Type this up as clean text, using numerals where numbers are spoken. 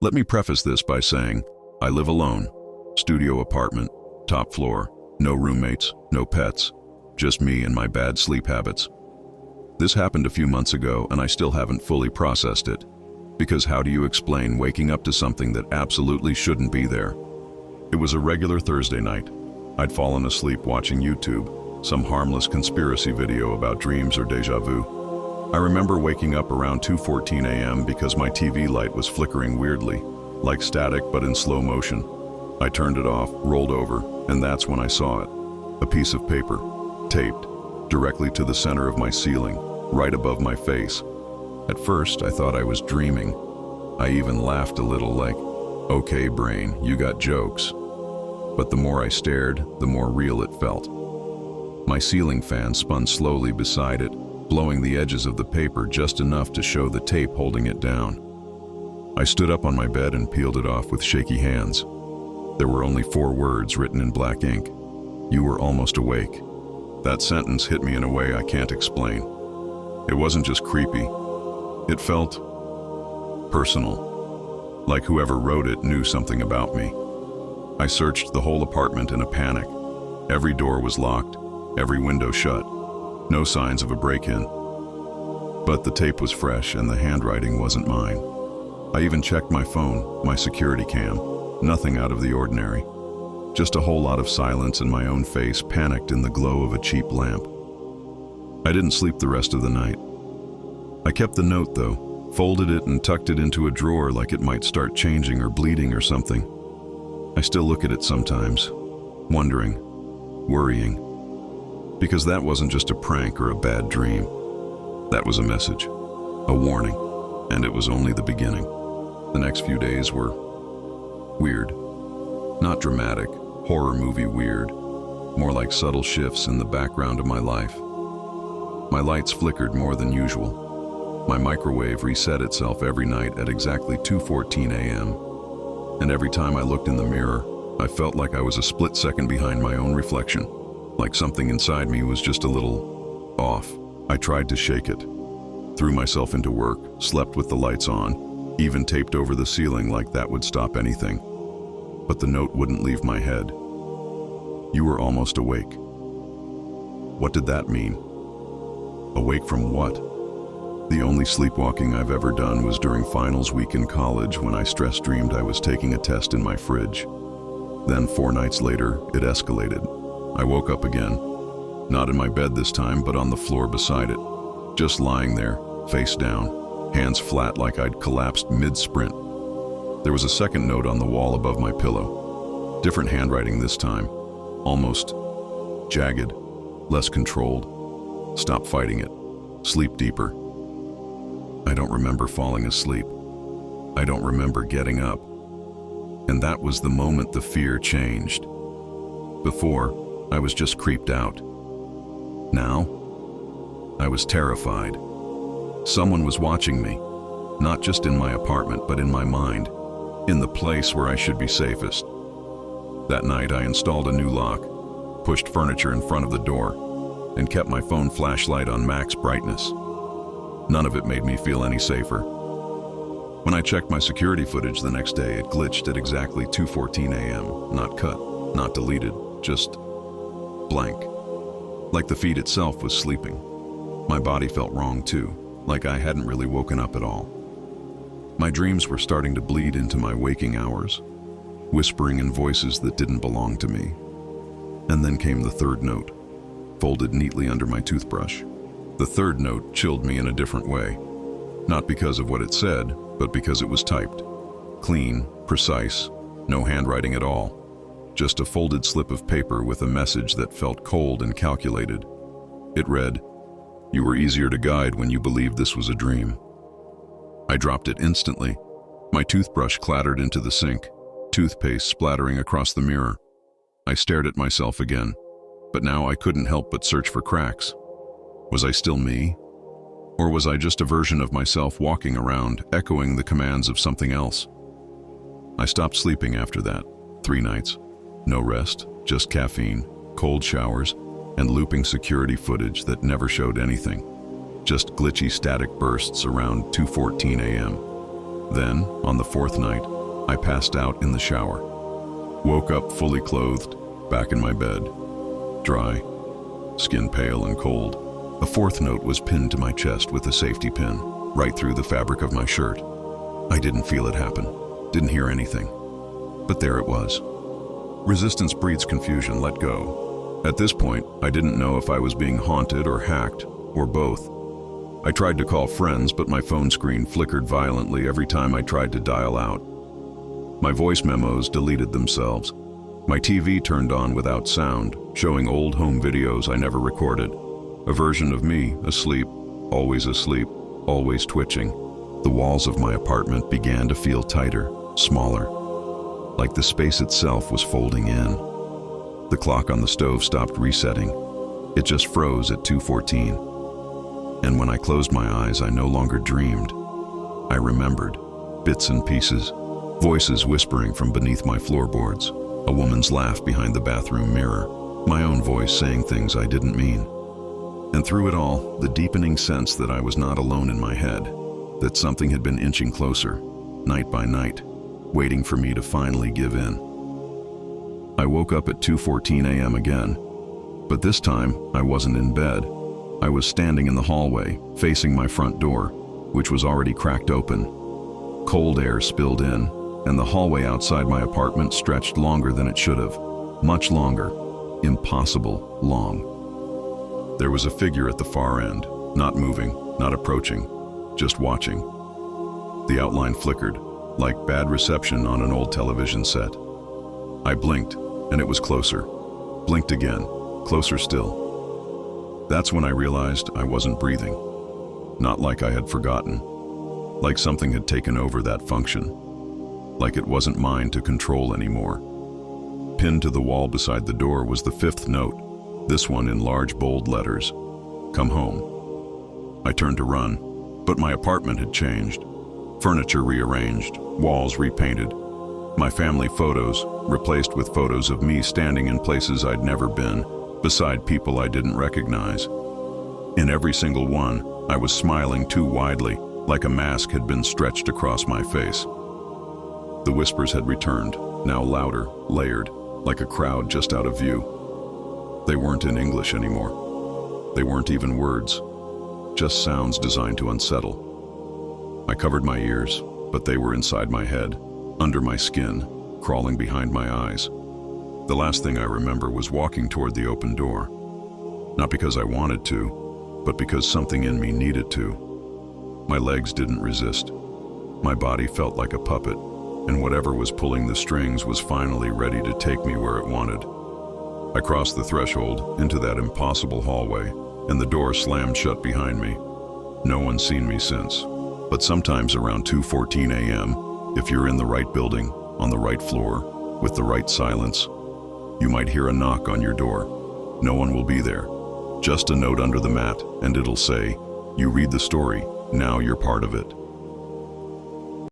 Let me preface this by saying, I live alone. Studio apartment, top floor, no roommates, no pets, just me and my bad sleep habits. This happened a few months ago and I still haven't fully processed it. Because how do you explain waking up to something that absolutely shouldn't be there? It was a regular Thursday night. I'd fallen asleep watching YouTube, some harmless conspiracy video about dreams or deja vu. I remember waking up around 2:14 a.m. because my TV light was flickering weirdly, like static but in slow motion. I turned it off, rolled over, and that's when I saw it. A piece of paper, taped, directly to the center of my ceiling, right above my face. At first, I thought I was dreaming. I even laughed a little like, okay brain, you got jokes. But the more I stared, the more real it felt. My ceiling fan spun slowly beside it, blowing the edges of the paper just enough to show the tape holding it down. I stood up on my bed and peeled it off with shaky hands. There were only 4 words written in black ink. You were almost awake. That sentence hit me in a way I can't explain. It wasn't just creepy. It felt personal, like whoever wrote it knew something about me. I searched the whole apartment in a panic. Every door was locked, every window shut. No signs of a break-in. But the tape was fresh and the handwriting wasn't mine. I even checked my phone, my security cam. Nothing out of the ordinary. Just a whole lot of silence and my own face panicked in the glow of a cheap lamp. I didn't sleep the rest of the night. I kept the note though, folded it and tucked it into a drawer like it might start changing or bleeding or something. I still look at it sometimes, wondering, worrying. Because that wasn't just a prank or a bad dream. That was a message, a warning, and it was only the beginning. The next few days were weird. Not dramatic, horror movie weird, more like subtle shifts in the background of my life. My lights flickered more than usual. My microwave reset itself every night at exactly 2:14 a.m. And every time I looked in the mirror, I felt like I was a split second behind my own reflection, like something inside me was just a little off. I tried to shake it, threw myself into work, slept with the lights on, even taped over the ceiling like that would stop anything. But the note wouldn't leave my head. You were almost awake. What did that mean? Awake from what? The only sleepwalking I've ever done was during finals week in college when I stress dreamed I was taking a test in my fridge. Then 4 nights later, it escalated. I woke up again. Not in my bed this time, but on the floor beside it. Just lying there, face down, hands flat like I'd collapsed mid-sprint. There was a second note on the wall above my pillow. Different handwriting this time. Almost jagged, less controlled. Stop fighting it. Sleep deeper. I don't remember falling asleep. I don't remember getting up. And that was the moment the fear changed. Before, I was just creeped out. Now, I was terrified. Someone was watching me, not just in my apartment, but in my mind, in the place where I should be safest. That night, I installed a new lock, pushed furniture in front of the door, and kept my phone flashlight on max brightness. None of it made me feel any safer. When I checked my security footage the next day, it glitched at exactly 2:14 a.m. Not cut, not deleted, just blank. Like the feed itself was sleeping. My body felt wrong too, like I hadn't really woken up at all. My dreams were starting to bleed into my waking hours, whispering in voices that didn't belong to me. And then came the third note, folded neatly under my toothbrush. The third note chilled me in a different way. Not because of what it said, but because it was typed. Clean, precise, no handwriting at all. Just a folded slip of paper with a message that felt cold and calculated. It read, "You were easier to guide when you believed this was a dream." I dropped it instantly. My toothbrush clattered into the sink, toothpaste splattering across the mirror. I stared at myself again, but now I couldn't help but search for cracks. Was I still me? Or was I just a version of myself walking around, echoing the commands of something else? I stopped sleeping after that, 3 nights. No rest, just caffeine, cold showers, and looping security footage that never showed anything. Just glitchy static bursts around 2:14 a.m. Then, on the fourth night, I passed out in the shower. Woke up fully clothed, back in my bed, dry, skin pale and cold. A fourth note was pinned to my chest with a safety pin, right through the fabric of my shirt. I didn't feel it happen, didn't hear anything. But there it was. Resistance breeds confusion, let go. At this point, I didn't know if I was being haunted or hacked, or both. I tried to call friends, but my phone screen flickered violently every time I tried to dial out. My voice memos deleted themselves. My TV turned on without sound, showing old home videos I never recorded. A version of me, asleep, always twitching. The walls of my apartment began to feel tighter, smaller, like the space itself was folding in. The clock on the stove stopped resetting. It just froze at 2:14. And when I closed my eyes, I no longer dreamed. I remembered, bits and pieces, voices whispering from beneath my floorboards, a woman's laugh behind the bathroom mirror, my own voice saying things I didn't mean. And through it all, the deepening sense that I was not alone in my head, that something had been inching closer, night by night, waiting for me to finally give in. I woke up at 2:14 a.m. again, but this time I wasn't in bed. I was standing in the hallway, facing my front door, which was already cracked open. Cold air spilled in, and the hallway outside my apartment stretched longer than it should have. Much longer. Impossible long. There was a figure at the far end, not moving, not approaching, just watching. The outline flickered, like bad reception on an old television set. I blinked, and it was closer. Blinked again, closer still. That's when I realized I wasn't breathing. Not like I had forgotten. Like something had taken over that function. Like it wasn't mine to control anymore. Pinned to the wall beside the door was the fifth note, this one in large bold letters. Come home. I turned to run, but my apartment had changed. Furniture rearranged, walls repainted. My family photos replaced with photos of me standing in places I'd never been, beside people I didn't recognize. In every single one, I was smiling too widely, like a mask had been stretched across my face. The whispers had returned, now louder, layered, like a crowd just out of view. They weren't in English anymore. They weren't even words, just sounds designed to unsettle. I covered my ears, but they were inside my head, under my skin, crawling behind my eyes. The last thing I remember was walking toward the open door. Not because I wanted to, but because something in me needed to. My legs didn't resist. My body felt like a puppet, and whatever was pulling the strings was finally ready to take me where it wanted. I crossed the threshold into that impossible hallway, and the door slammed shut behind me. No one's seen me since. But sometimes around 2:14 a.m., if you're in the right building, on the right floor, with the right silence, you might hear a knock on your door. No one will be there. Just a note under the mat, and it'll say, "You read the story, now you're part of it."